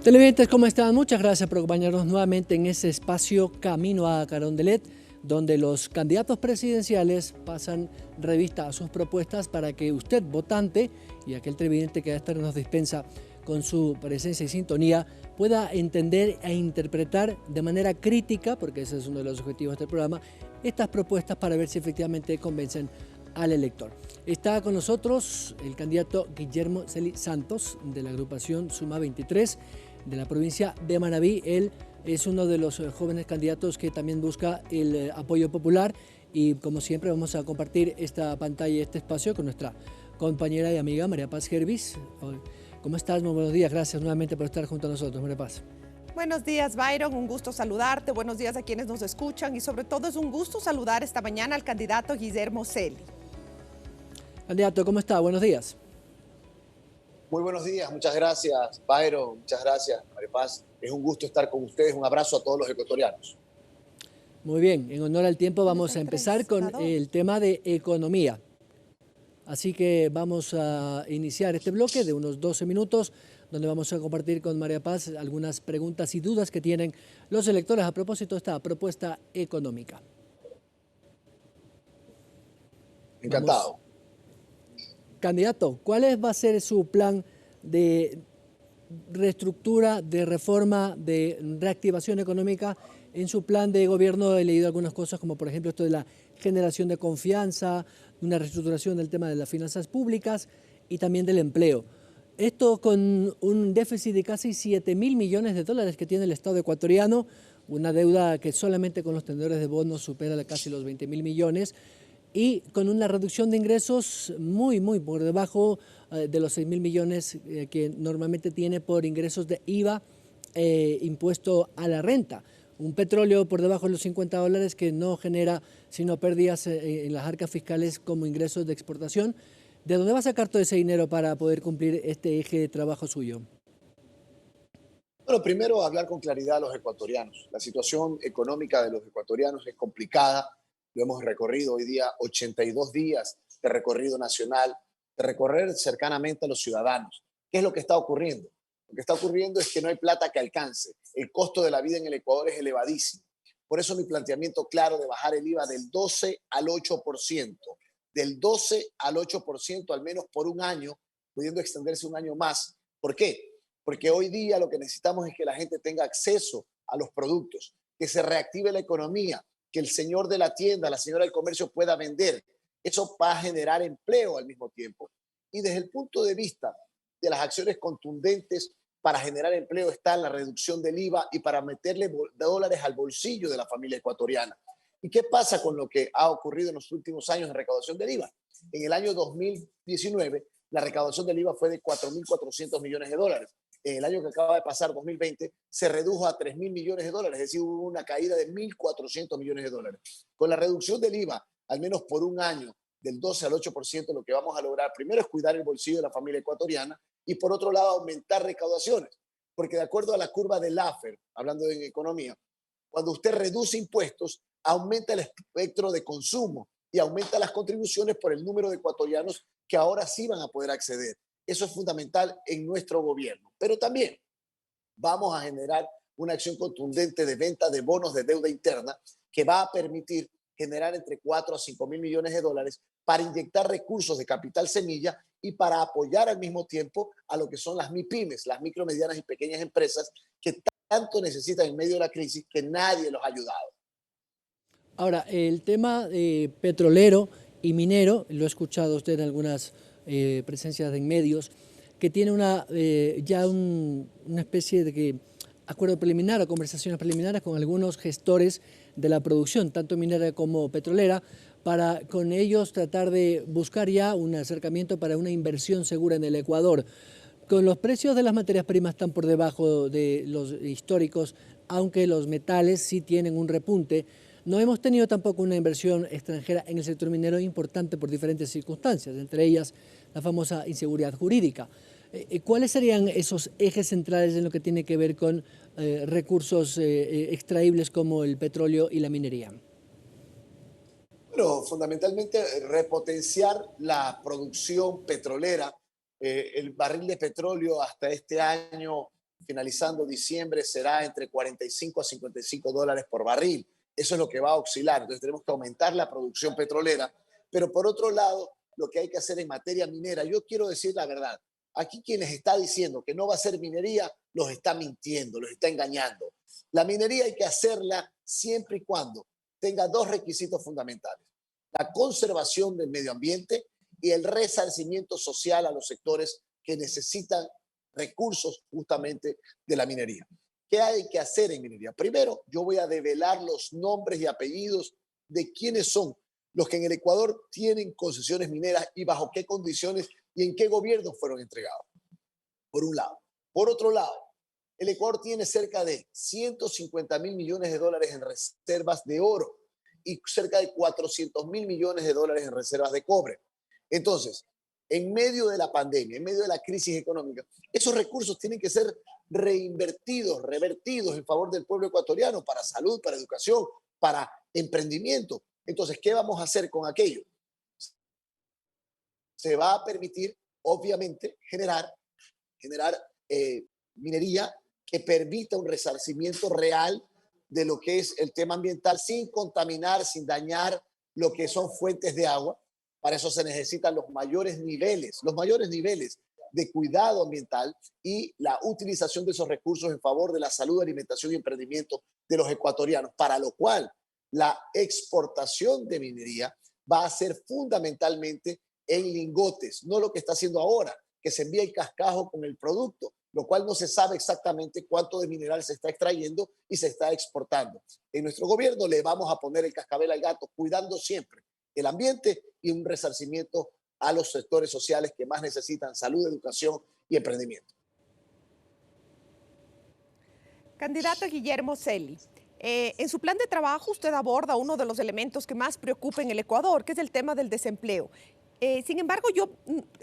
Televidentes, ¿cómo están? Muchas gracias por acompañarnos nuevamente en este espacio Camino a Carondelet, donde los candidatos presidenciales pasan revista a sus propuestas para que usted, votante, y aquel televidente que a esta hora nos dispensa con su presencia y sintonía, pueda entender e interpretar de manera crítica, porque ese es uno de los objetivos del programa, estas propuestas para ver si efectivamente convencen al elector. Está con nosotros el candidato Guillermo Celi Santos, de la agrupación Suma 23, de la provincia de Manabí. Él es uno de los jóvenes candidatos que también busca el apoyo popular, y como siempre vamos a compartir esta pantalla y este espacio con nuestra compañera y amiga María Paz Gervis. ¿Cómo estás? Muy buenos días. Gracias nuevamente por estar junto a nosotros, María Paz. Buenos días, Byron. Un gusto saludarte. Buenos días a quienes nos escuchan y sobre todo es un gusto saludar esta mañana al candidato Guillermo Celi. Candidato, ¿cómo está? Buenos días. Muy buenos días, muchas gracias, Byron, muchas gracias, María Paz. Es un gusto estar con ustedes, un abrazo a todos los ecuatorianos. Muy bien, en honor al tiempo vamos a empezar con el tema de economía. Así que vamos a iniciar este bloque de unos 12 minutos, donde vamos a compartir con María Paz algunas preguntas y dudas que tienen los electores a propósito de esta propuesta económica. Encantado. Candidato, ¿cuál va a ser su plan de reestructura, de reforma, de reactivación económica? En su plan de gobierno he leído algunas cosas, como por ejemplo esto de la generación de confianza, una reestructuración del tema de las finanzas públicas y también del empleo. Esto con un déficit de casi 7.000 millones de dólares que tiene el Estado ecuatoriano, una deuda que solamente con los tenedores de bonos supera casi los 20.000 millones, y con una reducción de ingresos muy por debajo de los 6.000 millones que normalmente tiene por ingresos de IVA impuesto a la renta. Un petróleo por debajo de los $50 que no genera sino pérdidas en las arcas fiscales como ingresos de exportación. ¿De dónde va a sacar todo ese dinero para poder cumplir este eje de trabajo suyo? Bueno, primero hablar con claridad a los ecuatorianos. La situación económica de los ecuatorianos es complicada. Lo hemos recorrido hoy día 82 días de recorrido nacional, de recorrer cercanamente a los ciudadanos. ¿Qué es lo que está ocurriendo? Lo que está ocurriendo es que no hay plata que alcance. El costo de la vida en el Ecuador es elevadísimo. Por eso mi planteamiento claro de bajar el IVA del 12 al 8%, del 12 al 8% al menos por un año, pudiendo extenderse un año más. ¿Por qué? Porque hoy día lo que necesitamos es que la gente tenga acceso a los productos, que se reactive la economía, que el señor de la tienda, la señora del comercio pueda vender. Eso va a generar empleo al mismo tiempo. Y desde el punto de vista de las acciones contundentes para generar empleo está la reducción del IVA y para meterle dólares al bolsillo de la familia ecuatoriana. ¿Y qué pasa con lo que ha ocurrido en los últimos años en recaudación del IVA? En el año 2019, la recaudación del IVA fue de 4.400 millones de dólares. En el año que acaba de pasar, 2020, se redujo a 3.000 millones de dólares, es decir, hubo una caída de 1.400 millones de dólares. Con la reducción del IVA, al menos por un año, del 12 al 8%, lo que vamos a lograr primero es cuidar el bolsillo de la familia ecuatoriana y por otro lado aumentar recaudaciones, porque de acuerdo a la curva de Laffer, hablando de economía, cuando usted reduce impuestos, aumenta el espectro de consumo y aumenta las contribuciones por el número de ecuatorianos que ahora sí van a poder acceder. Eso es fundamental en nuestro gobierno. Pero también vamos a generar una acción contundente de venta de bonos de deuda interna que va a permitir generar entre 4 a 5 mil millones de dólares para inyectar recursos de capital semilla y para apoyar al mismo tiempo a lo que son las MIPYMES, las micro, medianas y pequeñas empresas que tanto necesitan en medio de la crisis que nadie los ha ayudado. Ahora, el tema petrolero y minero, lo he escuchado usted en algunas presencias en medios, que tiene una especie de acuerdo preliminar o conversaciones preliminares con algunos gestores de la producción, tanto minera como petrolera, para con ellos tratar de buscar ya un acercamiento para una inversión segura en el Ecuador. Con los precios de las materias primas están por debajo de los históricos, aunque los metales sí tienen un repunte. No hemos tenido tampoco una inversión extranjera en el sector minero importante por diferentes circunstancias, entre ellas la famosa inseguridad jurídica. ¿Cuáles serían esos ejes centrales en lo que tiene que ver con recursos extraíbles como el petróleo y la minería? Bueno, fundamentalmente repotenciar la producción petrolera. El barril de petróleo hasta este año finalizando diciembre será entre 45 a 55 dólares por barril. Eso es lo que va a oscilar. Entonces tenemos que aumentar la producción petrolera. Pero por otro lado, lo que hay que hacer en materia minera, yo quiero decir la verdad. Aquí quienes está diciendo que no va a ser minería, los está mintiendo, los está engañando. La minería hay que hacerla siempre y cuando tenga dos requisitos fundamentales: la conservación del medio ambiente y el resarcimiento social a los sectores que necesitan recursos justamente de la minería. ¿Qué hay que hacer en minería? Primero, yo voy a develar los nombres y apellidos de quiénes son los que en el Ecuador tienen concesiones mineras y bajo qué condiciones y en qué gobierno fueron entregados, por un lado. Por otro lado, el Ecuador tiene cerca de 150.000 millones de dólares en reservas de oro y cerca de 400.000 millones de dólares en reservas de cobre. Entonces, en medio de la pandemia, en medio de la crisis económica, esos recursos tienen que ser reinvertidos, revertidos en favor del pueblo ecuatoriano para salud, para educación, para emprendimiento. Entonces, ¿qué vamos a hacer con aquello? Se va a permitir, obviamente, generar minería que permita un resarcimiento real de lo que es el tema ambiental sin contaminar, sin dañar lo que son fuentes de agua. Para eso se necesitan los mayores niveles de cuidado ambiental y la utilización de esos recursos en favor de la salud, alimentación y emprendimiento de los ecuatorianos, para lo cual la exportación de minería va a ser fundamentalmente en lingotes, no lo que está haciendo ahora, que se envía el cascajo con el producto, lo cual no se sabe exactamente cuánto de mineral se está extrayendo y se está exportando. En nuestro gobierno le vamos a poner el cascabel al gato, cuidando siempre el ambiente y un resarcimiento a los sectores sociales que más necesitan salud, educación y emprendimiento. Candidato Guillermo Celi, en su plan de trabajo usted aborda uno de los elementos que más preocupa en el Ecuador, que es el tema del desempleo. Sin embargo, yo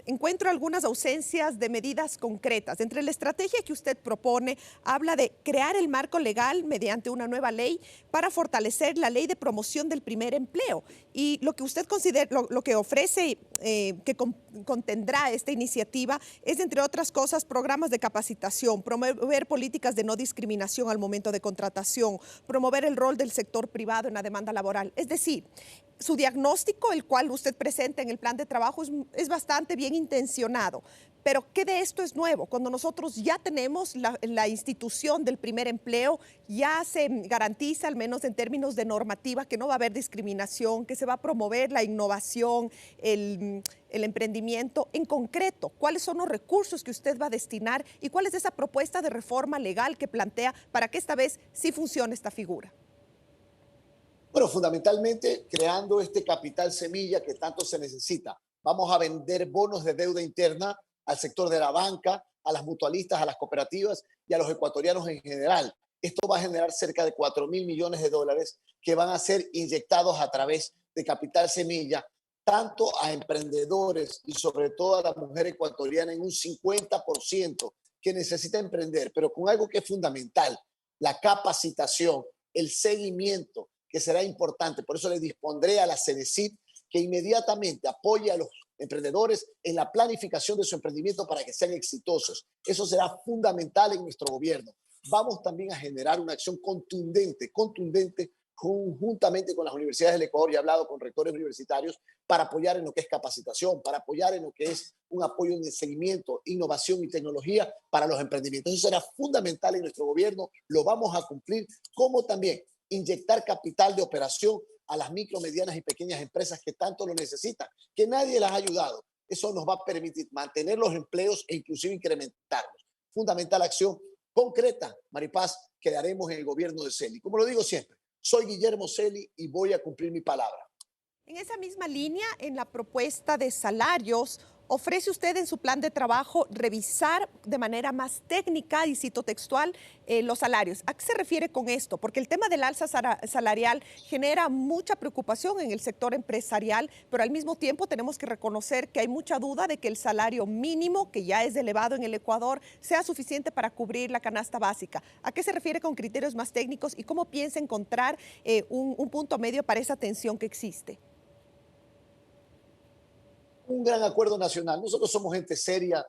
encuentro algunas ausencias de medidas concretas. Entre la estrategia que usted propone, habla de crear el marco legal mediante una nueva ley para fortalecer la ley de promoción del primer empleo. Y lo que usted considera, lo que ofrece que contendrá esta iniciativa es, entre otras cosas, programas de capacitación, promover políticas de no discriminación al momento de contratación, promover el rol del sector privado en la demanda laboral. Es decir, su diagnóstico, el cual usted presenta en el plan de trabajo, es bastante bien intencionado. Pero ¿qué de esto es nuevo? Cuando nosotros ya tenemos la institución del primer empleo, ya se garantiza, al menos en términos de normativa, que no va a haber discriminación, que se va a promover la innovación, el emprendimiento. En concreto, ¿cuáles son los recursos que usted va a destinar y cuál es esa propuesta de reforma legal que plantea para que esta vez sí funcione esta figura? Bueno, fundamentalmente creando este capital semilla que tanto se necesita. Vamos a vender bonos de deuda interna al sector de la banca, a las mutualistas, a las cooperativas y a los ecuatorianos en general. Esto va a generar cerca de 4.000 millones de dólares que van a ser inyectados a través de capital semilla, tanto a emprendedores y sobre todo a la mujer ecuatoriana en un 50% que necesita emprender, pero con algo que es fundamental: la capacitación, el seguimiento, que será importante. Por eso le dispondré a la CEDECID que inmediatamente apoye a los emprendedores en la planificación de su emprendimiento para que sean exitosos. Eso será fundamental en nuestro gobierno. Vamos también a generar una acción contundente, conjuntamente con las universidades del Ecuador. Y he hablado con rectores universitarios para apoyar en lo que es capacitación, para apoyar en lo que es un apoyo en el seguimiento, innovación y tecnología para los emprendimientos. Eso será fundamental en nuestro gobierno. Lo vamos a cumplir, como también inyectar capital de operación a las micro, medianas y pequeñas empresas que tanto lo necesitan, que nadie las ha ayudado. Eso nos va a permitir mantener los empleos e inclusive incrementarlos. Fundamental acción concreta, Maripaz, que daremos en el gobierno de Celi. Como lo digo siempre, soy Guillermo Celi y voy a cumplir mi palabra. En esa misma línea, en la propuesta de salarios, ofrece usted en su plan de trabajo revisar de manera más técnica, y cito textual, los salarios. ¿A qué se refiere con esto? Porque el tema del alza salarial genera mucha preocupación en el sector empresarial, pero al mismo tiempo tenemos que reconocer que hay mucha duda de que el salario mínimo, que ya es elevado en el Ecuador, sea suficiente para cubrir la canasta básica. ¿A qué se refiere con criterios más técnicos y cómo piensa encontrar un punto medio para esa tensión que existe? Un gran acuerdo nacional. Nosotros somos gente seria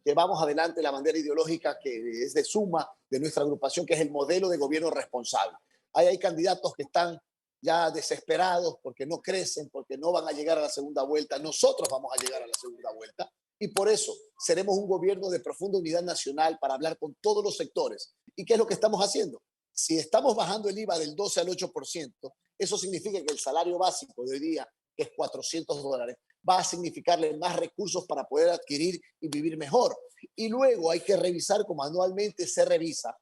llevamos adelante la bandera ideológica que es de suma de nuestra agrupación, que es el modelo de gobierno responsable. Ahí hay candidatos que están ya desesperados porque no crecen, porque no van a llegar a la segunda vuelta. Nosotros vamos a llegar a la segunda vuelta y por eso seremos un gobierno de profunda unidad nacional para hablar con todos los sectores. ¿Y qué es lo que estamos haciendo? Si estamos bajando el IVA del 12 al 8%, eso significa que el salario básico de hoy día, que es $400, va a significarle más recursos para poder adquirir y vivir mejor. Y luego hay que revisar, como anualmente se revisa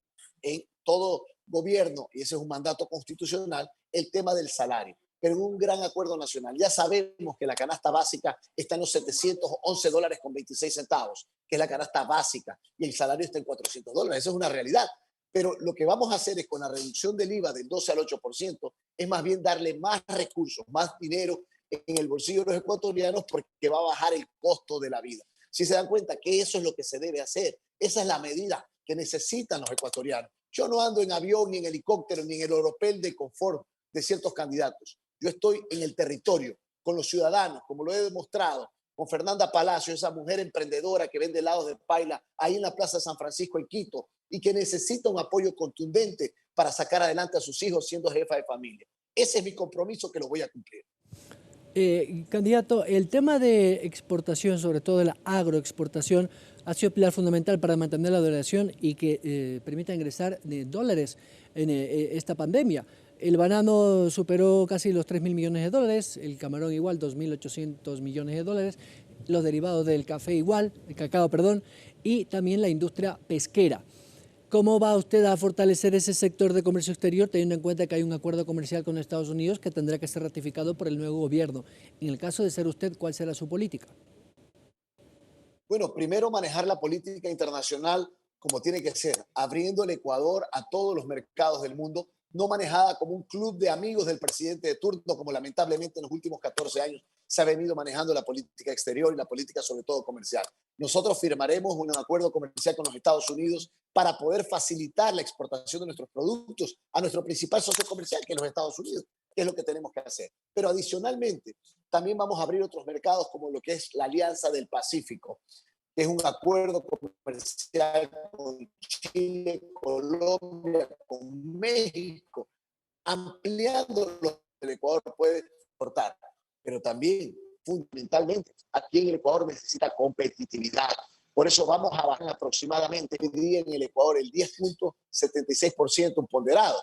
en todo gobierno, y ese es un mandato constitucional, el tema del salario. Pero en un gran acuerdo nacional. Ya sabemos que la canasta básica está en los $711,26, que es la canasta básica, y el salario está en $400. Esa es una realidad. Pero lo que vamos a hacer es, con la reducción del IVA del 12 al 8%, es más bien darle más recursos, más dinero en el bolsillo de los ecuatorianos, porque va a bajar el costo de la vida. Si se dan cuenta que eso es lo que se debe hacer, esa es la medida que necesitan los ecuatorianos. Yo no ando en avión, ni en helicóptero, ni en el oropel de confort de ciertos candidatos. Yo estoy en el territorio, con los ciudadanos, como lo he demostrado, con Fernanda Palacio, esa mujer emprendedora que vende helados de paila ahí en la Plaza de San Francisco en Quito y que necesita un apoyo contundente para sacar adelante a sus hijos siendo jefa de familia. Ese es mi compromiso, que lo voy a cumplir. Candidato, el tema de exportación, sobre todo de la agroexportación, ha sido pilar fundamental para mantener la dolación y que permita ingresar dólares en esta pandemia. El banano superó casi los 3.000 millones de dólares, el camarón igual, 2.800 millones de dólares, los derivados del café igual, el cacao, perdón, y también la industria pesquera. ¿Cómo va usted a fortalecer ese sector de comercio exterior, teniendo en cuenta que hay un acuerdo comercial con Estados Unidos que tendrá que ser ratificado por el nuevo gobierno? En el caso de ser usted, ¿cuál será su política? Bueno, primero manejar la política internacional como tiene que ser, abriendo el Ecuador a todos los mercados del mundo, no manejada como un club de amigos del presidente de turno, como lamentablemente en los últimos 14 años se ha venido manejando la política exterior y la política sobre todo comercial. Nosotros firmaremos un acuerdo comercial con los Estados Unidos para poder facilitar la exportación de nuestros productos a nuestro principal socio comercial, que es los Estados Unidos, que es lo que tenemos que hacer. Pero adicionalmente, también vamos a abrir otros mercados como lo que es la Alianza del Pacífico, que es un acuerdo comercial con Chile, Colombia, con México, ampliando lo que el Ecuador puede exportar. Pero también, fundamentalmente, aquí en el Ecuador necesita competitividad. Por eso vamos a bajar aproximadamente hoy día en el Ecuador el 10,76% un ponderado.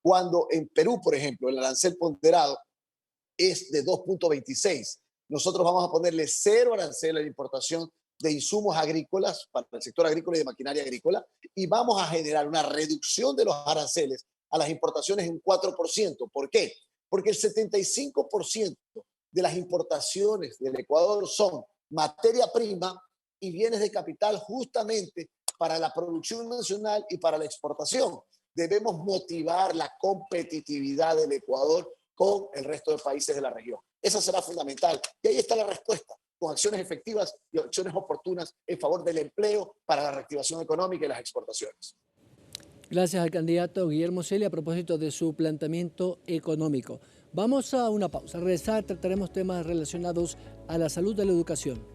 Cuando en Perú, por ejemplo, el arancel ponderado es de 2,26. Nosotros vamos a ponerle cero arancel a la importación de insumos agrícolas para el sector agrícola y de maquinaria agrícola, y vamos a generar una reducción de los aranceles a las importaciones en 4%. ¿Por qué? Porque el 75% de las importaciones del Ecuador son materia prima y bienes de capital, justamente para la producción nacional y para la exportación. Debemos motivar la competitividad del Ecuador con el resto de países de la región. Esa será fundamental. Y ahí está la respuesta, con acciones efectivas y acciones oportunas en favor del empleo, para la reactivación económica y las exportaciones. Gracias al candidato Guillermo Celi a propósito de su planteamiento económico. Vamos a una pausa. Al regresar trataremos temas relacionados a la salud y la educación.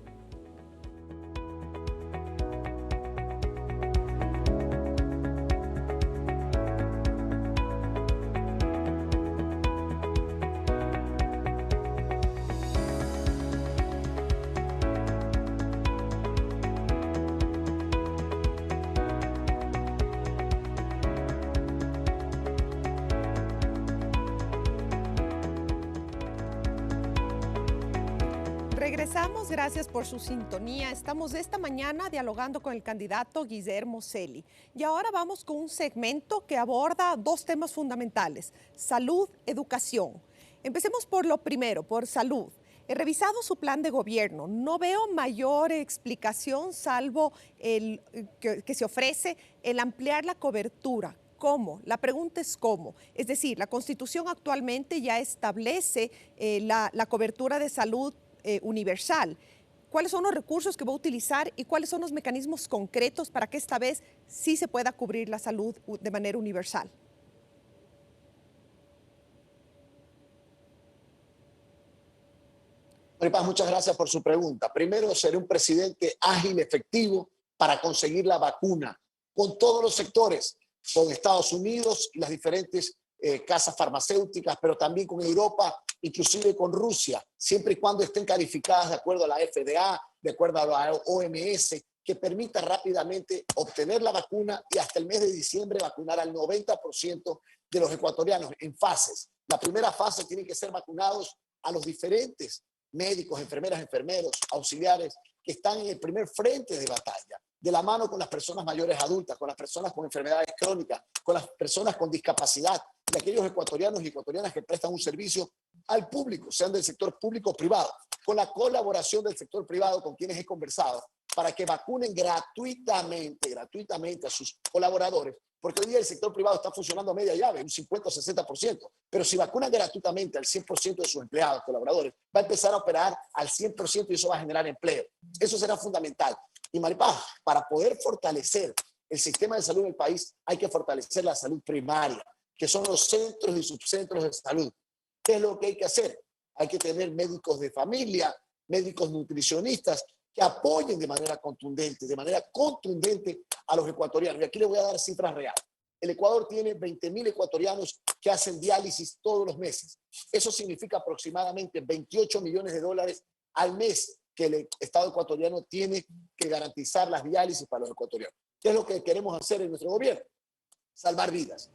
Regresamos, gracias por su sintonía. Estamos esta mañana dialogando con el candidato Guillermo Celi. Y ahora vamos con un segmento que aborda dos temas fundamentales: salud, educación. Empecemos por lo primero, por salud. He revisado su plan de gobierno. No veo mayor explicación salvo el que se ofrece el ampliar la cobertura. ¿Cómo? La pregunta es cómo. Es decir, la Constitución actualmente ya establece la cobertura de salud universal. ¿Cuáles son los recursos que va a utilizar y cuáles son los mecanismos concretos para que esta vez sí se pueda cubrir la salud de manera universal? Muchas gracias por su pregunta. Primero, seré un presidente ágil, efectivo, para conseguir la vacuna con todos los sectores, con Estados Unidos y las diferentes casas farmacéuticas, pero también con Europa, inclusive con Rusia, siempre y cuando estén calificadas de acuerdo a la FDA, de acuerdo a la OMS, que permita rápidamente obtener la vacuna y hasta el mes de diciembre vacunar al 90% de los ecuatorianos en fases. La primera fase tiene que ser vacunados a los diferentes médicos, enfermeras, enfermeros, auxiliares que están en el primer frente de batalla, de la mano con las personas mayores adultas, con las personas con enfermedades crónicas, con las personas con discapacidad, y aquellos ecuatorianos y ecuatorianas que prestan un servicio al público, sean del sector público o privado, con la colaboración del sector privado con quienes he conversado, para que vacunen gratuitamente a sus colaboradores, porque hoy día el sector privado está funcionando a media llave, un 50 o 60%, pero si vacunan gratuitamente al 100% de sus empleados, colaboradores, va a empezar a operar al 100% y eso va a generar empleo. Eso será fundamental. Y Maripaz, para poder fortalecer el sistema de salud del país, hay que fortalecer la salud primaria, que son los centros y subcentros de salud. ¿Qué es lo que hay que hacer? Hay que tener médicos de familia, médicos nutricionistas, que apoyen de manera contundente a los ecuatorianos. Y aquí les voy a dar cifras reales. El Ecuador tiene 20.000 ecuatorianos que hacen diálisis todos los meses. Eso significa aproximadamente 28 millones de dólares al mes que el Estado ecuatoriano tiene que garantizar las diálisis para los ecuatorianos. ¿Qué es lo que queremos hacer en nuestro gobierno? Salvar vidas.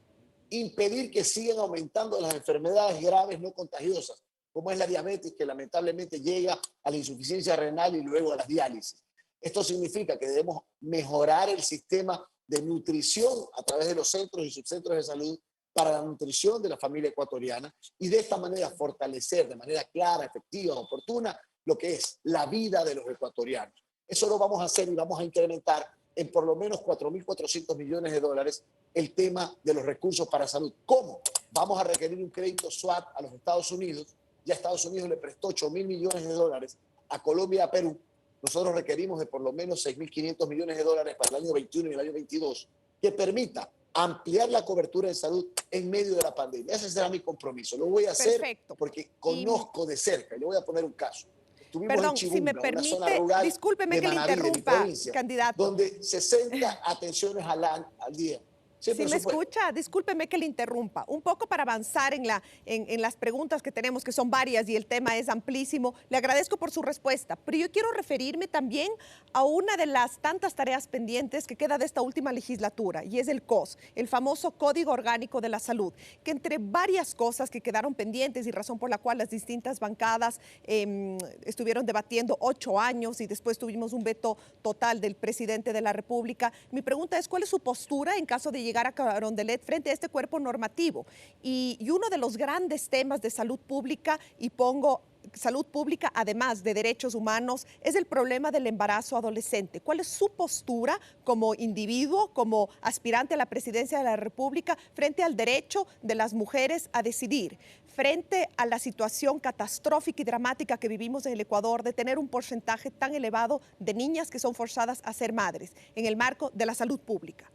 Impedir que sigan aumentando las enfermedades graves no contagiosas, como es la diabetes, que lamentablemente llega a la insuficiencia renal y luego a las diálisis. Esto significa que debemos mejorar el sistema de nutrición a través de los centros y subcentros de salud para la nutrición de la familia ecuatoriana y de esta manera fortalecer de manera clara, efectiva, oportuna lo que es la vida de los ecuatorianos. Eso lo vamos a hacer y vamos a incrementar en por lo menos 4.400 millones de dólares el tema de los recursos para salud. ¿Cómo? Vamos a requerir un crédito SWAT a los Estados Unidos. Ya Estados Unidos le prestó 8.000 millones de dólares a Colombia y a Perú. Nosotros requerimos de por lo menos 6.500 millones de dólares para el año 21 y el año 22, que permita ampliar la cobertura de salud en medio de la pandemia. Ese será mi compromiso. Lo voy a hacer porque conozco de cerca. Y le voy a poner un caso. Estuvimos en Chibunga, si me permite, una zona rural discúlpeme que le interrumpa, candidato. donde 60 atenciones al día. Sí, me escucha, discúlpeme que le interrumpa. Un poco para avanzar en las preguntas que tenemos, que son varias y el tema es amplísimo. Le agradezco por su respuesta, pero yo quiero referirme también a una de las tantas tareas pendientes que queda de esta última legislatura, y es el COS, el famoso Código Orgánico de la Salud, que entre varias cosas que quedaron pendientes y razón por la cual las distintas bancadas estuvieron debatiendo 8 años y después tuvimos un veto total del presidente de la República. Mi pregunta es, ¿cuál es su postura en caso de llegar a Carondelet frente a este cuerpo normativo? Y uno de los grandes temas de salud pública, y pongo salud pública además de derechos humanos, es el problema del embarazo adolescente. ¿Cuál es su postura como individuo, como aspirante a la presidencia de la República frente al derecho de las mujeres a decidir, frente a la situación catastrófica y dramática que vivimos en el Ecuador de tener un porcentaje tan elevado de niñas que son forzadas a ser madres en el marco de la salud pública?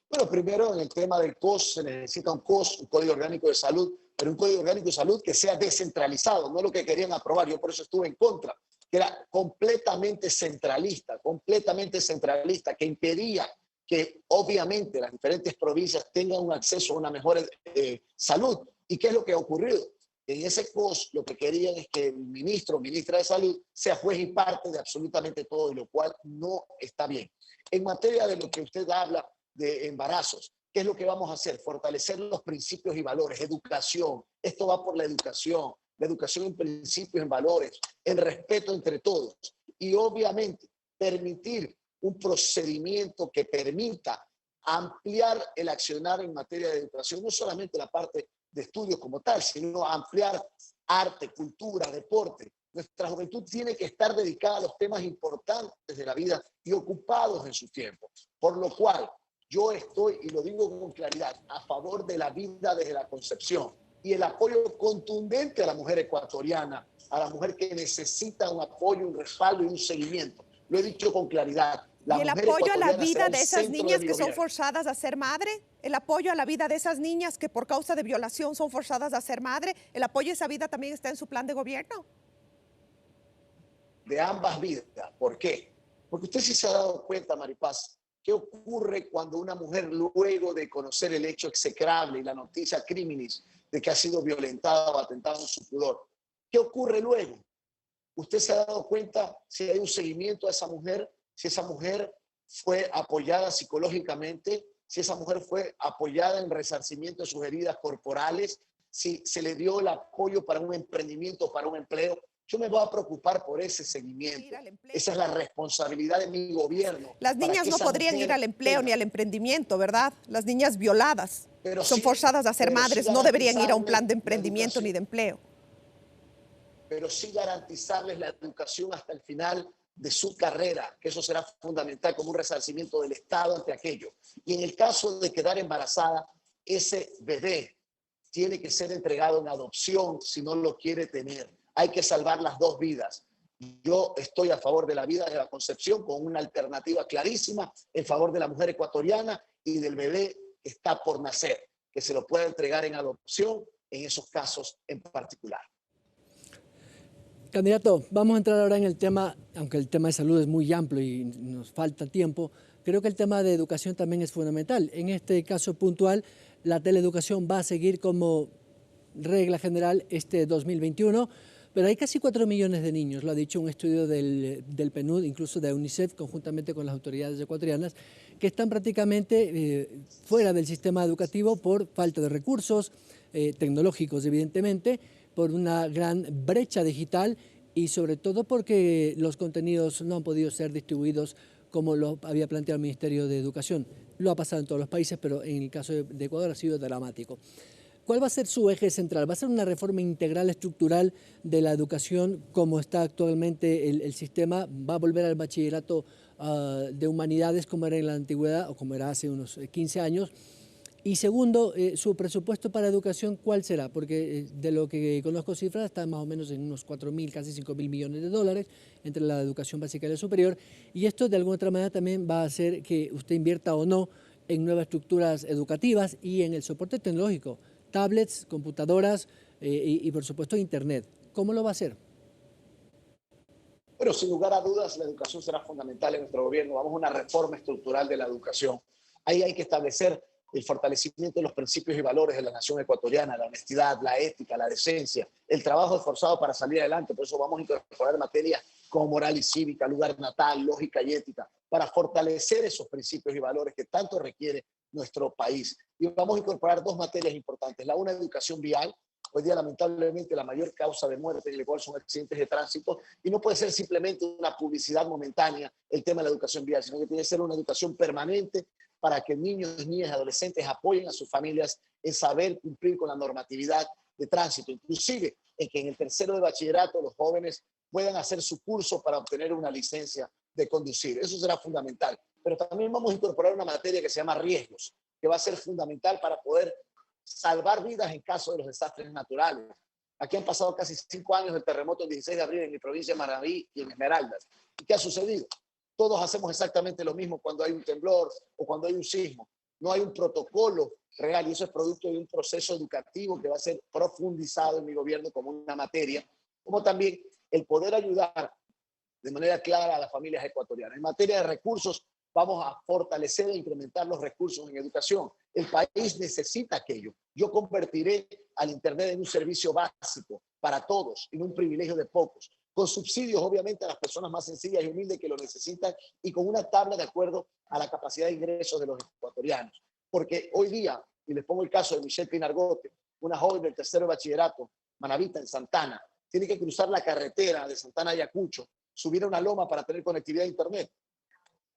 Bueno, primero en el tema del COS se necesita un COS, un Código Orgánico de Salud, pero un Código Orgánico de Salud que sea descentralizado, no lo que querían aprobar. Yo por eso estuve en contra, que era completamente centralista, que impedía que obviamente las diferentes provincias tengan un acceso a una mejor salud. ¿Y qué es lo que ha ocurrido? En ese COS lo que querían es que el ministro o ministra de Salud sea juez y parte de absolutamente todo, y lo cual no está bien. En materia de lo que usted habla, de embarazos, ¿qué es lo que vamos a hacer? Fortalecer los principios y valores, educación. Esto va por la educación en principios, en valores, en respeto entre todos. Y obviamente permitir un procedimiento que permita ampliar el accionar en materia de educación, no solamente la parte de estudios como tal, sino ampliar arte, cultura, deporte. Nuestra juventud tiene que estar dedicada a los temas importantes de la vida y ocupados en su tiempo. Por lo cual, yo estoy, y lo digo con claridad, a favor de la vida desde la concepción y el apoyo contundente a la mujer ecuatoriana, a la mujer que necesita un apoyo, un respaldo y un seguimiento. Lo he dicho con claridad. ¿Y el apoyo a la vida de esas niñas que son forzadas a ser madre? ¿El apoyo a la vida de esas niñas que por causa de violación son forzadas a ser madre? ¿El apoyo a esa vida también está en su plan de gobierno? De ambas vidas. ¿Por qué? Porque usted sí se ha dado cuenta, Maripaz, qué ocurre cuando una mujer, luego de conocer el hecho execrable y la noticia criminis de que ha sido violentada o atentado en su pudor, ¿qué ocurre luego? ¿Usted se ha dado cuenta si hay un seguimiento a esa mujer, si esa mujer fue apoyada psicológicamente, si esa mujer fue apoyada en resarcimiento de sus heridas corporales, si se le dio el apoyo para un emprendimiento, para un empleo? Yo me voy a preocupar por ese seguimiento. Esa es la responsabilidad de mi gobierno. Las niñas no podrían ir al empleo ni al emprendimiento, ¿verdad? Las niñas violadas son forzadas a ser madres, no deberían ir a un plan de emprendimiento ni de empleo. Pero sí garantizarles la educación hasta el final de su carrera, que eso será fundamental como un resarcimiento del Estado ante aquello. Y en el caso de quedar embarazada, ese bebé tiene que ser entregado en adopción si no lo quiere tener. Hay que salvar las dos vidas. Yo estoy a favor de la vida de la concepción con una alternativa clarísima en favor de la mujer ecuatoriana y del bebé que está por nacer, que se lo pueda entregar en adopción en esos casos en particular. Candidato, vamos a entrar ahora en el tema, aunque el tema de salud es muy amplio y nos falta tiempo, creo que el tema de educación también es fundamental. En este caso puntual, la teleeducación va a seguir como regla general este 2021, pero hay casi 4 millones de niños, lo ha dicho un estudio del PNUD, incluso de UNICEF, conjuntamente con las autoridades ecuatorianas, que están prácticamente fuera del sistema educativo por falta de recursos tecnológicos, evidentemente, por una gran brecha digital y sobre todo porque los contenidos no han podido ser distribuidos como lo había planteado el Ministerio de Educación. Lo ha pasado en todos los países, pero en el caso de Ecuador ha sido dramático. ¿Cuál va a ser su eje central? ¿Va a ser una reforma integral estructural de la educación como está actualmente el sistema? ¿Va a volver al bachillerato de humanidades como era en la antigüedad o como era hace unos 15 años? Y segundo, su presupuesto para educación, ¿cuál será? Porque de lo que conozco cifras, está más o menos en unos 4.000, casi 5.000 millones de dólares entre la educación básica y la superior. Y esto de alguna otra manera también va a hacer que usted invierta o no en nuevas estructuras educativas y en el soporte tecnológico, tablets, computadoras y por supuesto Internet. ¿Cómo lo va a hacer? Pero sin lugar a dudas, la educación será fundamental en nuestro gobierno. Vamos a una reforma estructural de la educación. Ahí hay que establecer el fortalecimiento de los principios y valores de la nación ecuatoriana, la honestidad, la ética, la decencia, el trabajo esforzado para salir adelante. Por eso vamos a incorporar materias como moral y cívica, lugar natal, lógica y ética, para fortalecer esos principios y valores que tanto requiere nuestro país. Y vamos a incorporar dos materias importantes. La una, educación vial. Hoy día, lamentablemente, la mayor causa de muerte en el Ecuador son accidentes de tránsito y no puede ser simplemente una publicidad momentánea el tema de la educación vial, sino que tiene que ser una educación permanente para que niños, niñas y adolescentes apoyen a sus familias en saber cumplir con la normatividad de tránsito, inclusive en que en el tercero de bachillerato los jóvenes puedan hacer su curso para obtener una licencia de conducir. Eso será fundamental. Pero también vamos a incorporar una materia que se llama riesgos, que va a ser fundamental para poder salvar vidas en caso de los desastres naturales. Aquí han pasado casi 5 años del terremoto del 16 de abril en mi provincia de Manabí y en Esmeraldas. ¿Y qué ha sucedido? Todos hacemos exactamente lo mismo cuando hay un temblor o cuando hay un sismo. No hay un protocolo real y eso es producto de un proceso educativo que va a ser profundizado en mi gobierno como una materia, como también el poder ayudar de manera clara a las familias ecuatorianas. En materia de recursos, vamos a fortalecer e incrementar los recursos en educación. El país necesita aquello. Yo convertiré al Internet en un servicio básico para todos, en un privilegio de pocos, con subsidios obviamente a las personas más sencillas y humildes que lo necesitan y con una tabla de acuerdo a la capacidad de ingresos de los ecuatorianos. Porque hoy día, y les pongo el caso de Michelle Pinargote, una joven del tercero de bachillerato, manabita en Santana, tiene que cruzar la carretera de Santana a Ayacucho, subir a una loma para tener conectividad a Internet.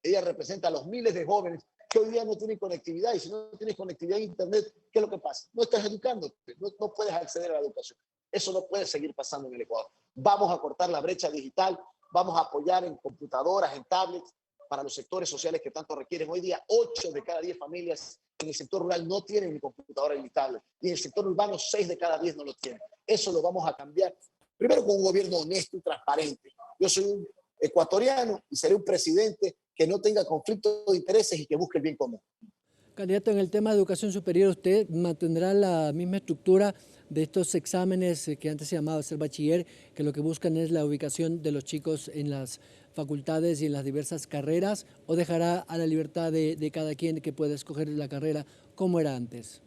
Ella representa a los miles de jóvenes que hoy día no tienen conectividad y si no tienes conectividad a Internet, ¿qué es lo que pasa? No estás educándote, no puedes acceder a la educación. Eso no puede seguir pasando en el Ecuador. Vamos a cortar la brecha digital, vamos a apoyar en computadoras, en tablets, para los sectores sociales que tanto requieren. Hoy día, 8 de cada 10 familias en el sector rural no tienen ni computadora ni tablet. Y en el sector urbano, 6 de cada 10 no lo tienen. Eso lo vamos a cambiar. Primero con un gobierno honesto y transparente. Yo soy un ecuatoriano y seré un presidente que no tenga conflicto de intereses y que busque el bien común. Candidato, en el tema de educación superior, ¿usted mantendrá la misma estructura de estos exámenes que antes se llamaba ser bachiller, que lo que buscan es la ubicación de los chicos en las facultades y en las diversas carreras, o dejará a la libertad de cada quien que pueda escoger la carrera como era antes?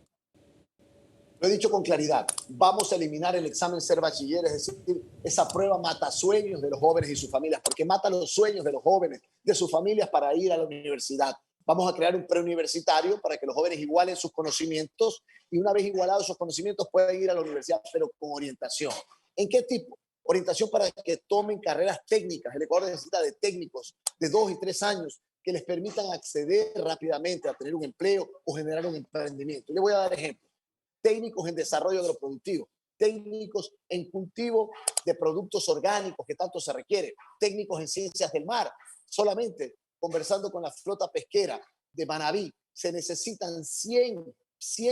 Lo he dicho con claridad, vamos a eliminar el examen ser bachiller, es decir, esa prueba mata sueños de los jóvenes y sus familias, porque mata los sueños de los jóvenes, de sus familias para ir a la universidad. Vamos a crear un preuniversitario para que los jóvenes igualen sus conocimientos y una vez igualados esos conocimientos puedan ir a la universidad, pero con orientación. ¿En qué tipo? Orientación para que tomen carreras técnicas. El Ecuador necesita de técnicos de 2 y 3 años que les permitan acceder rápidamente a tener un empleo o generar un emprendimiento. Le voy a dar ejemplos. Técnicos en desarrollo agroproductivo, técnicos en cultivo de productos orgánicos que tanto se requiere, técnicos en ciencias del mar. Solamente conversando con la flota pesquera de Manabí, se necesitan 100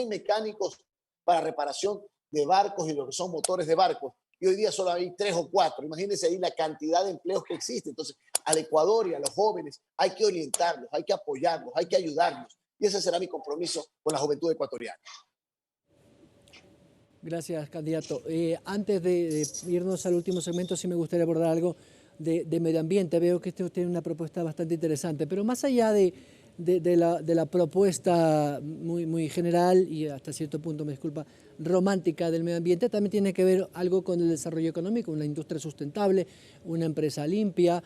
mecánicos para reparación de barcos y lo que son motores de barcos. Y hoy día solo hay 3 o 4. Imagínense ahí la cantidad de empleos que existe. Entonces, al Ecuador y a los jóvenes hay que orientarlos, hay que apoyarlos, hay que ayudarlos. Y ese será mi compromiso con la juventud ecuatoriana. Gracias, candidato. Antes de irnos al último segmento, sí me gustaría abordar algo de medio ambiente. Veo que usted tiene una propuesta bastante interesante, pero más allá de la propuesta muy general y hasta cierto punto, me disculpa, romántica del medio ambiente, también tiene que ver algo con el desarrollo económico, una industria sustentable, una empresa limpia,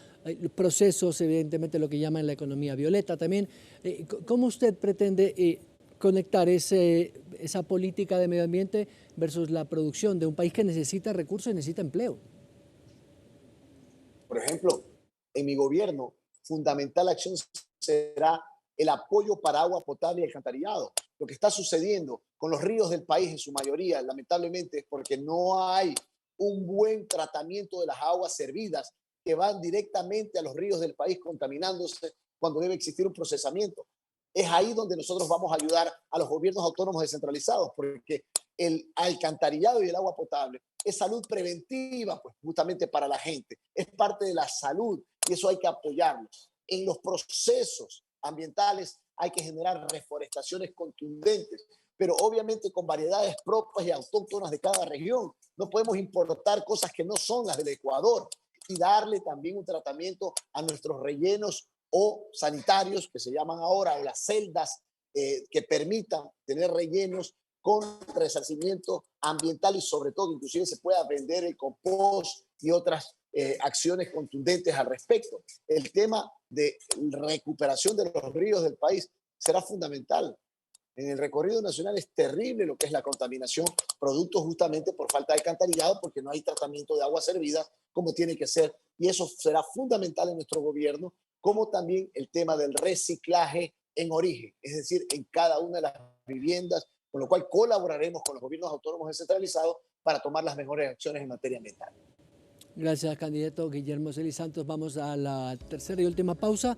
procesos, evidentemente lo que llaman la economía violeta también. ¿Cómo usted pretende conectar esa política de medio ambiente versus la producción de un país que necesita recursos y necesita empleo? Por ejemplo, en mi gobierno, fundamental acción será el apoyo para agua potable y alcantarillado. Lo que está sucediendo con los ríos del país en su mayoría, lamentablemente, es porque no hay un buen tratamiento de las aguas servidas que van directamente a los ríos del país contaminándose cuando debe existir un procesamiento. Es ahí donde nosotros vamos a ayudar a los gobiernos autónomos descentralizados, porque el alcantarillado y el agua potable es salud preventiva, pues justamente para la gente, es parte de la salud y eso hay que apoyarlo. En los procesos ambientales hay que generar reforestaciones contundentes, pero obviamente con variedades propias y autóctonas de cada región. No podemos importar cosas que no son las del Ecuador y darle también un tratamiento a nuestros rellenos o sanitarios, que se llaman ahora, o las celdas que permitan tener rellenos con resarcimiento ambiental y sobre todo inclusive se pueda vender el compost y otras acciones contundentes al respecto. El tema de recuperación de los ríos del país será fundamental. En el recorrido nacional es terrible lo que es la contaminación, producto justamente por falta de alcantarillado, porque no hay tratamiento de agua servida como tiene que ser. Y eso será fundamental en nuestro gobierno, como también el tema del reciclaje en origen, es decir, en cada una de las viviendas, con lo cual colaboraremos con los gobiernos autónomos descentralizados para tomar las mejores acciones en materia ambiental. Gracias, candidato Guillermo Celi Santos. Vamos a la tercera y última pausa.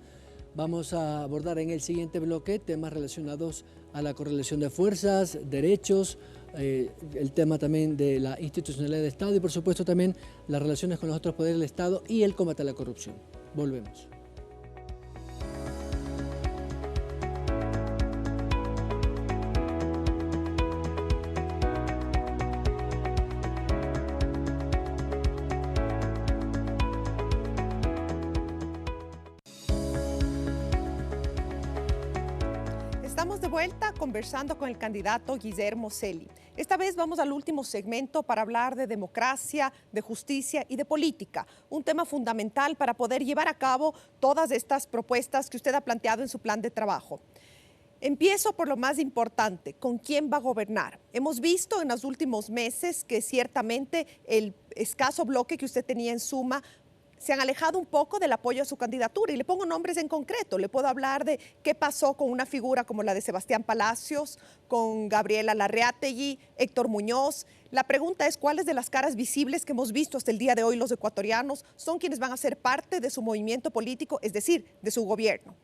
Vamos a abordar en el siguiente bloque temas relacionados a la correlación de fuerzas, derechos, el tema también de la institucionalidad del Estado y por supuesto también las relaciones con los otros poderes del Estado y el combate a la corrupción. Volvemos. Estamos de vuelta conversando con el candidato Guillermo Celi. Esta vez vamos al último segmento para hablar de democracia, de justicia y de política, un tema fundamental para poder llevar a cabo todas estas propuestas que usted ha planteado en su plan de trabajo. Empiezo por lo más importante, ¿con quién va a gobernar? Hemos visto en los últimos meses que ciertamente el escaso bloque que usted tenía en Suma se han alejado un poco del apoyo a su candidatura y le pongo nombres en concreto. Le puedo hablar de qué pasó con una figura como la de Sebastián Palacios, con Gabriela Larreategui, Héctor Muñoz. La pregunta es, ¿cuáles de las caras visibles que hemos visto hasta el día de hoy los ecuatorianos son quienes van a ser parte de su movimiento político, es decir, de su gobierno?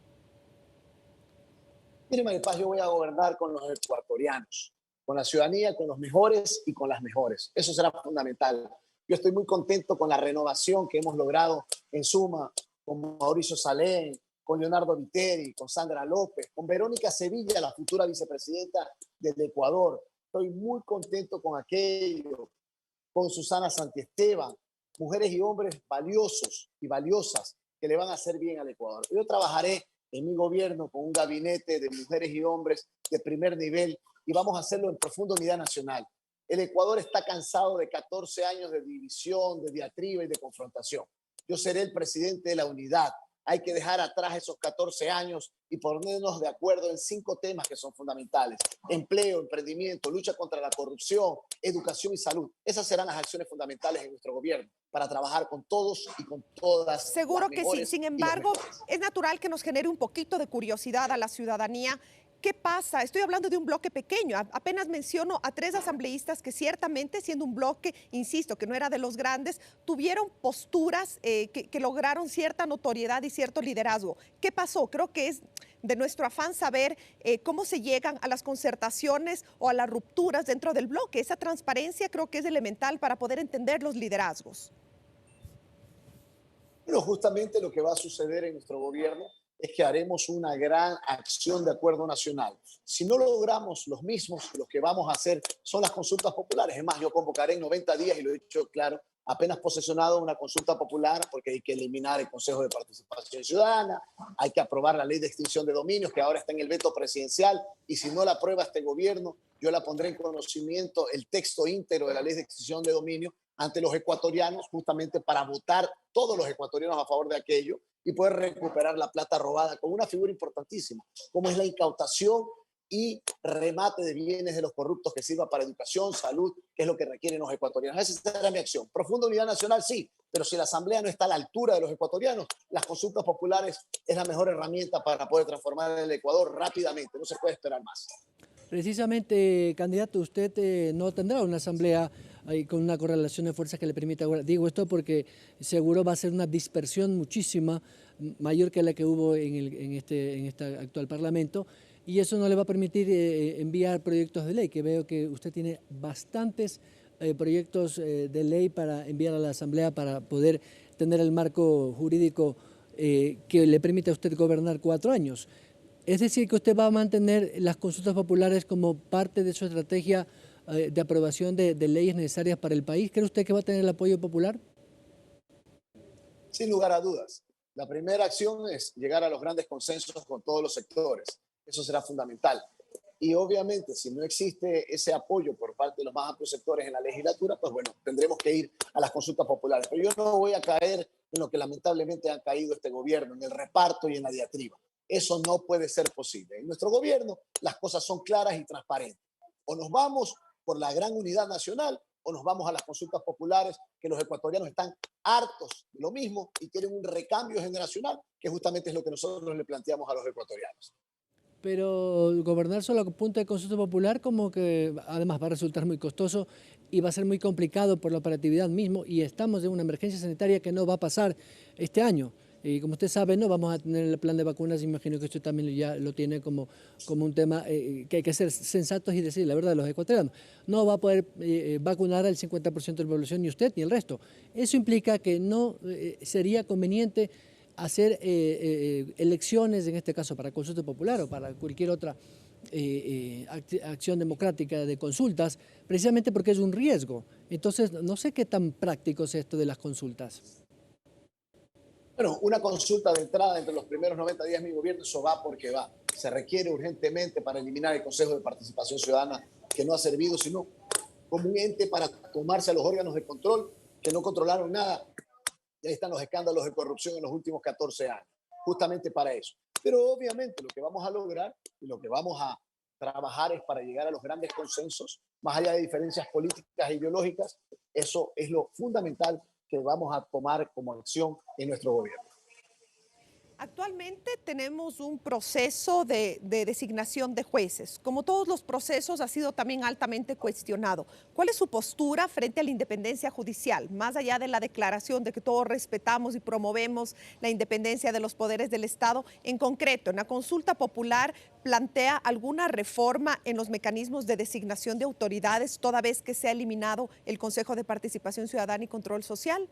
Mire, María Paz, yo voy a gobernar con los ecuatorianos, con la ciudadanía, con los mejores y con las mejores. Eso será fundamental. Yo estoy muy contento con la renovación que hemos logrado en Suma, con Mauricio Salén, con con Leonardo Viteri, con Sandra López, con Verónica Sevilla, la futura vicepresidenta del Ecuador. Estoy muy contento con aquello, con Susana Santiesteban, mujeres y hombres valiosos y valiosas que le van a hacer bien al Ecuador. Yo trabajaré en mi gobierno con un gabinete de mujeres y hombres de primer nivel y vamos a hacerlo en profunda unidad nacional. El Ecuador está cansado de 14 años de división, de diatriba y de confrontación. Yo seré el presidente de la unidad. Hay que dejar atrás esos 14 años y ponernos de acuerdo en 5 temas que son fundamentales: empleo, emprendimiento, lucha contra la corrupción, educación y salud. Esas serán las acciones fundamentales en nuestro gobierno para trabajar con todos y con todas. Seguro que sí. Sin embargo, es natural que nos genere un poquito de curiosidad a la ciudadanía. ¿Qué pasa? Estoy hablando de un bloque pequeño. Apenas menciono a 3 asambleístas que ciertamente, siendo un bloque, insisto, que no era de los grandes, tuvieron posturas que lograron cierta notoriedad y cierto liderazgo. ¿Qué pasó? Creo que es de nuestro afán saber cómo se llegan a las concertaciones o a las rupturas dentro del bloque. Esa transparencia creo que es elemental para poder entender los liderazgos. Pero justamente lo que va a suceder en nuestro gobierno es que haremos una gran acción de acuerdo nacional. Si no logramos los mismos, los que vamos a hacer son las consultas populares. Es más, yo convocaré en 90 días, y lo he dicho claro, apenas posesionado, una consulta popular, porque hay que eliminar el Consejo de Participación Ciudadana, hay que aprobar la ley de extinción de dominios, que ahora está en el veto presidencial, y si no la aprueba este gobierno, yo la pondré en conocimiento, el texto íntegro de la ley de extinción de dominios, ante los ecuatorianos, justamente para votar todos los ecuatorianos a favor de aquello y poder recuperar la plata robada con una figura importantísima, como es la incautación y remate de bienes de los corruptos, que sirva para educación, salud, que es lo que requieren los ecuatorianos. Esa será mi acción. Profunda unidad nacional, sí, pero si la Asamblea no está a la altura de los ecuatorianos, las consultas populares es la mejor herramienta para poder transformar el Ecuador rápidamente. No se puede esperar más. Precisamente, candidato, usted no tendrá una asamblea con una correlación de fuerzas que le permita. Digo esto porque seguro va a ser una dispersión muchísima mayor que la que hubo en este actual Parlamento, y eso no le va a permitir enviar proyectos de ley, que veo que usted tiene bastantes proyectos de ley para enviar a la Asamblea para poder tener el marco jurídico que le permita a usted gobernar 4 años. Es decir, que usted va a mantener las consultas populares como parte de su estrategia de aprobación de leyes necesarias para el país. ¿Cree usted que va a tener el apoyo popular? Sin lugar a dudas. La primera acción es llegar a los grandes consensos con todos los sectores. Eso será fundamental. Y obviamente, si no existe ese apoyo por parte de los más amplios sectores en la legislatura, pues bueno, tendremos que ir a las consultas populares. Pero yo no voy a caer en lo que lamentablemente ha caído este gobierno, en el reparto y en la diatriba. Eso no puede ser posible. En nuestro gobierno las cosas son claras y transparentes. O nos vamos por la gran unidad nacional o nos vamos a las consultas populares, que los ecuatorianos están hartos de lo mismo y quieren un recambio generacional, que justamente es lo que nosotros le planteamos a los ecuatorianos. Pero gobernar solo a punta de consulta popular como que además va a resultar muy costoso y va a ser muy complicado por la operatividad mismo, y estamos en una emergencia sanitaria que no va a pasar este año. Y como usted sabe, no vamos a tener el plan de vacunas. Imagino que usted también ya lo tiene como un tema que hay que ser sensatos y decir la verdad a los ecuatorianos. No va a poder vacunar al 50% de la población, ni usted ni el resto. Eso implica que no sería conveniente hacer elecciones, en este caso para consulta popular o para cualquier otra acción democrática de consultas, precisamente porque es un riesgo. Entonces, no sé qué tan práctico es esto de las consultas. Bueno, una consulta de entrada entre los primeros 90 días de mi gobierno, eso va porque va. Se requiere urgentemente para eliminar el Consejo de Participación Ciudadana, que no ha servido sino como un ente para tomarse a los órganos de control que no controlaron nada. Y ahí están los escándalos de corrupción en los últimos 14 años, justamente para eso. Pero obviamente lo que vamos a lograr y lo que vamos a trabajar es para llegar a los grandes consensos, más allá de diferencias políticas e ideológicas. Eso es lo fundamental que vamos a tomar como acción en nuestro gobierno. Actualmente tenemos un proceso de designación de jueces. Como todos los procesos, ha sido también altamente cuestionado. ¿Cuál es su postura frente a la independencia judicial? Más allá de la declaración de que todos respetamos y promovemos la independencia de los poderes del Estado, en concreto, en la consulta popular, ¿plantea alguna reforma en los mecanismos de designación de autoridades toda vez que se ha eliminado el Consejo de Participación Ciudadana y Control Social?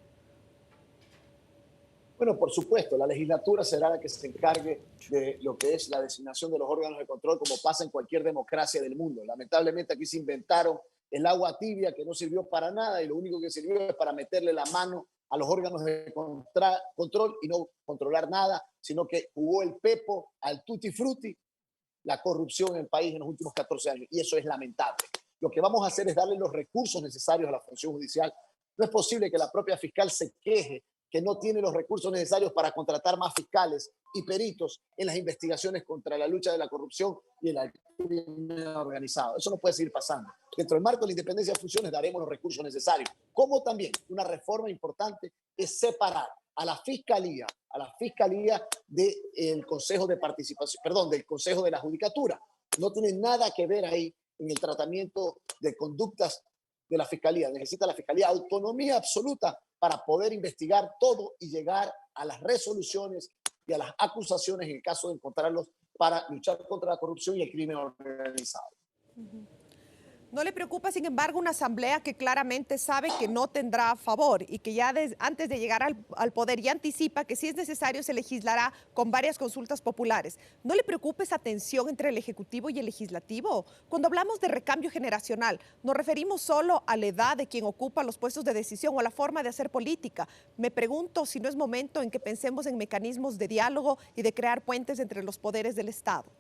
Bueno, por supuesto, la legislatura será la que se encargue de lo que es la designación de los órganos de control, como pasa en cualquier democracia del mundo. Lamentablemente aquí se inventaron el agua tibia que no sirvió para nada y lo único que sirvió es para meterle la mano a los órganos de control y no controlar nada, sino que jugó el pepo al tutti frutti la corrupción en el país en los últimos 14 años y eso es lamentable. Lo que vamos a hacer es darle los recursos necesarios a la función judicial. No es posible que la propia fiscal se queje que no tiene los recursos necesarios para contratar más fiscales y peritos en las investigaciones contra la lucha de la corrupción y el crimen organizado. Eso no puede seguir pasando. Dentro del marco de la independencia de funciones daremos los recursos necesarios. Como también una reforma importante es separar a la fiscalía del Consejo de Participación, perdón, del Consejo de la Judicatura. No tiene nada que ver ahí en el tratamiento de conductas de la fiscalía. Necesita la fiscalía autonomía absoluta para poder investigar todo y llegar a las resoluciones y a las acusaciones en el caso de encontrarlos para luchar contra la corrupción y el crimen organizado. ¿No le preocupa, sin embargo, una asamblea que claramente sabe que no tendrá a favor y que ya antes de llegar al poder ya anticipa que si es necesario se legislará con varias consultas populares? ¿No le preocupa esa tensión entre el Ejecutivo y el Legislativo? Cuando hablamos de recambio generacional, ¿nos referimos solo a la edad de quien ocupa los puestos de decisión o a la forma de hacer política? Me pregunto si no es momento en que pensemos en mecanismos de diálogo y de crear puentes entre los poderes del Estado.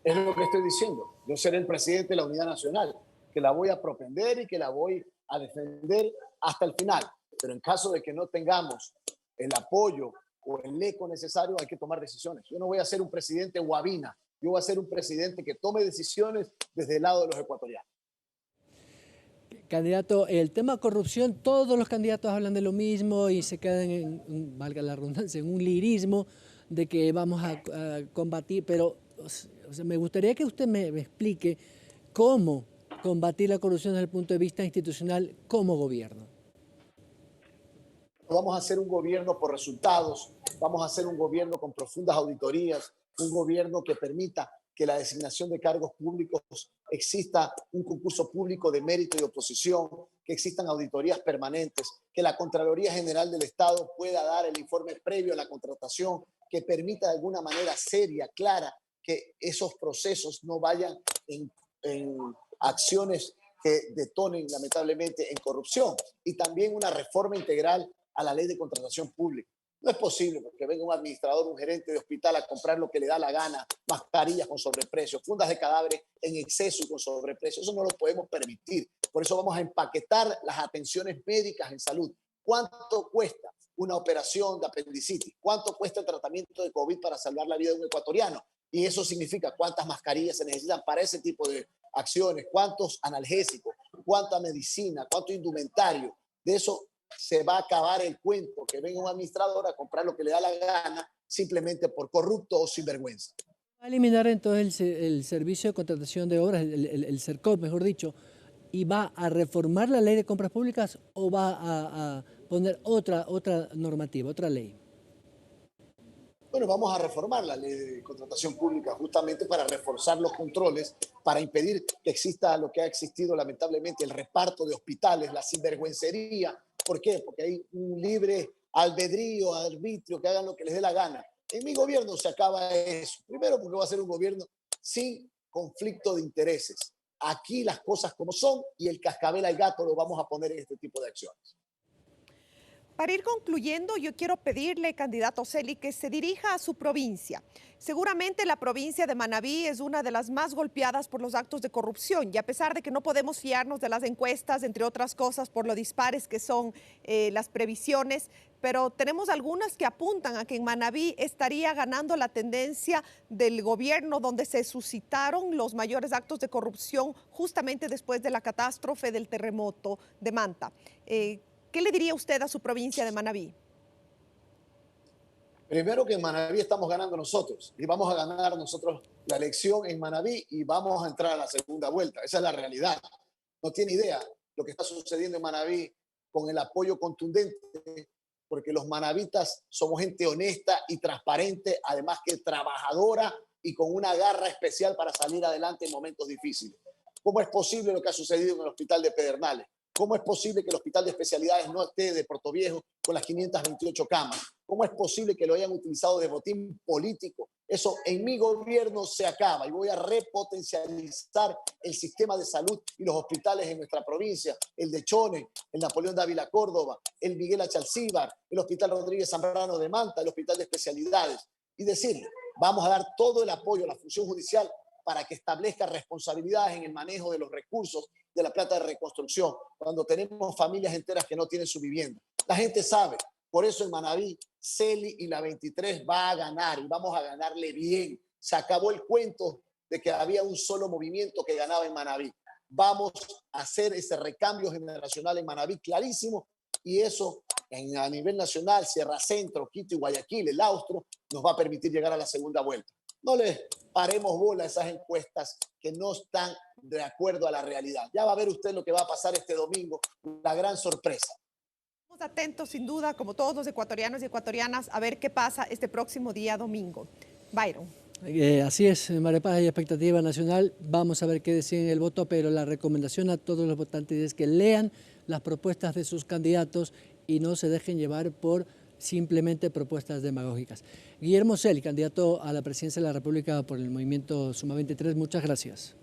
Es lo que estoy diciendo. Yo seré el presidente de la Unidad Nacional, que la voy a propender y que la voy a defender hasta el final. Pero en caso de que no tengamos el apoyo o el eco necesario, hay que tomar decisiones. Yo no voy a ser un presidente guabina. Yo voy a ser un presidente que tome decisiones desde el lado de los ecuatorianos. Candidato, el tema corrupción, todos los candidatos hablan de lo mismo y se quedan en, valga la redundancia, en un lirismo de que vamos a combatir, pero o sea, me gustaría que usted me explique cómo combatir la corrupción desde el punto de vista institucional como gobierno. Vamos a hacer un gobierno por resultados, vamos a hacer un gobierno con profundas auditorías, un gobierno que permita que la designación de cargos públicos exista un concurso público de mérito y oposición, que existan auditorías permanentes, que la Contraloría General del Estado pueda dar el informe previo a la contratación, que permita de alguna manera seria, clara, que esos procesos no vayan en acciones que detonen lamentablemente en corrupción. Y también una reforma integral a la ley de contratación pública. No es posible que venga un administrador, un gerente de hospital a comprar lo que le da la gana, mascarillas con sobreprecio, fundas de cadáveres en exceso y con sobreprecio. Eso no lo podemos permitir. Por eso vamos a empaquetar las atenciones médicas en salud. ¿Cuánto cuesta una operación de apendicitis? ¿Cuánto cuesta el tratamiento de COVID para salvar la vida de un ecuatoriano? Y eso significa cuántas mascarillas se necesitan para ese tipo de acciones, cuántos analgésicos, cuánta medicina, cuánto indumentario. De eso se va a acabar el cuento, que venga un administrador a comprar lo que le da la gana simplemente por corrupto o sinvergüenza. ¿Va a eliminar entonces el servicio de contratación de obras, el CERCOP, mejor dicho, y va a reformar la ley de compras públicas o va a poner otra normativa, otra ley? Bueno, vamos a reformar la ley de contratación pública justamente para reforzar los controles, para impedir que exista lo que ha existido lamentablemente, el reparto de hospitales, la sinvergüencería. ¿Por qué? Porque hay un libre albedrío, arbitrio, que hagan lo que les dé la gana. En mi gobierno se acaba eso. Primero porque va a ser un gobierno sin conflicto de intereses. Aquí las cosas como son y el cascabel al gato lo vamos a poner en este tipo de acciones. Para ir concluyendo, yo quiero pedirle, candidato Celi, que se dirija a su provincia. Seguramente la provincia de Manabí es una de las más golpeadas por los actos de corrupción y a pesar de que no podemos fiarnos de las encuestas, entre otras cosas, por lo dispares que son las previsiones, pero tenemos algunas que apuntan a que en Manabí estaría ganando la tendencia del gobierno donde se suscitaron los mayores actos de corrupción justamente después de la catástrofe del terremoto de Manta. ¿Qué le diría usted a su provincia de Manabí? Primero que en Manabí estamos ganando nosotros y vamos a ganar nosotros la elección en Manabí y vamos a entrar a la segunda vuelta. Esa es la realidad. No tiene idea lo que está sucediendo en Manabí con el apoyo contundente, porque los manabitas somos gente honesta y transparente, además que trabajadora y con una garra especial para salir adelante en momentos difíciles. ¿Cómo es posible lo que ha sucedido en el hospital de Pedernales? ¿Cómo es posible que el hospital de especialidades no esté de Portoviejo con las 528 camas? ¿Cómo es posible que lo hayan utilizado de botín político? Eso en mi gobierno se acaba y voy a repotencializar el sistema de salud y los hospitales en nuestra provincia, el de Chone, el Napoleón Dávila Córdoba, el Miguel Achalcíbar, el Hospital Rodríguez Zambrano de Manta, el Hospital de Especialidades. Y decirle, vamos a dar todo el apoyo a la función judicial para que establezca responsabilidades en el manejo de los recursos de la plata de reconstrucción, cuando tenemos familias enteras que no tienen su vivienda. La gente sabe, por eso en Manabí, Celi y la 23 va a ganar y vamos a ganarle bien. Se acabó el cuento de que había un solo movimiento que ganaba en Manabí. Vamos a hacer ese recambio generacional en Manabí clarísimo y eso a nivel nacional, Sierra Centro, Quito y Guayaquil, el Austro, nos va a permitir llegar a la segunda vuelta. No le paremos bola a esas encuestas que no están de acuerdo a la realidad. Ya va a ver usted lo que va a pasar este domingo, la gran sorpresa. Estamos atentos, sin duda, como todos los ecuatorianos y ecuatorianas, a ver qué pasa este próximo día domingo. Byron. Así es, María Paz, hay expectativa nacional. Vamos a ver qué deciden el voto, pero la recomendación a todos los votantes es que lean las propuestas de sus candidatos y no se dejen llevar por simplemente propuestas demagógicas. Guillermo Celi, candidato a la presidencia de la República por el movimiento Suma 23, muchas gracias.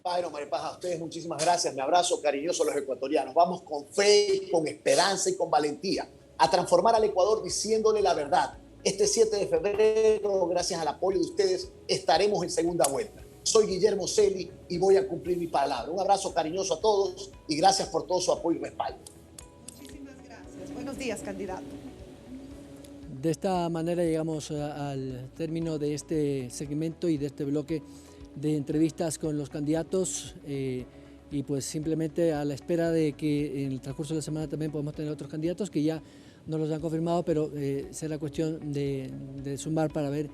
Byron, María Paz, a ustedes muchísimas gracias. Me abrazo cariñoso a los ecuatorianos. Vamos con fe, con esperanza y con valentía a transformar al Ecuador diciéndole la verdad. Este 7 de febrero, gracias al apoyo de ustedes, estaremos en segunda vuelta. Soy Guillermo Celi y voy a cumplir mi palabra. Un abrazo cariñoso a todos y gracias por todo su apoyo y respaldo. Muchísimas gracias. Buenos días, candidato. De esta manera llegamos al término de este segmento y de este bloque de entrevistas con los candidatos y pues simplemente a la espera de que en el transcurso de la semana también podemos tener otros candidatos que ya no los han confirmado, pero será cuestión de sumar para ver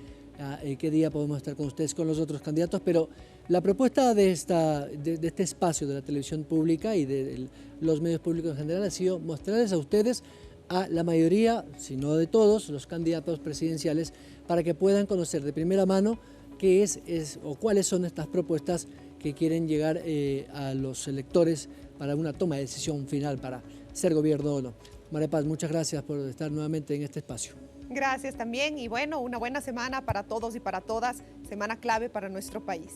qué día podemos estar con ustedes, con los otros candidatos. Pero la propuesta de este espacio de la televisión pública y de los medios públicos en general ha sido mostrarles a ustedes, a la mayoría, si no de todos, los candidatos presidenciales, para que puedan conocer de primera mano qué es o cuáles son estas propuestas que quieren llegar a los electores para una toma de decisión final para ser gobierno o no. María Paz, muchas gracias por estar nuevamente en este espacio. Gracias también y bueno, una buena semana para todos y para todas, semana clave para nuestro país.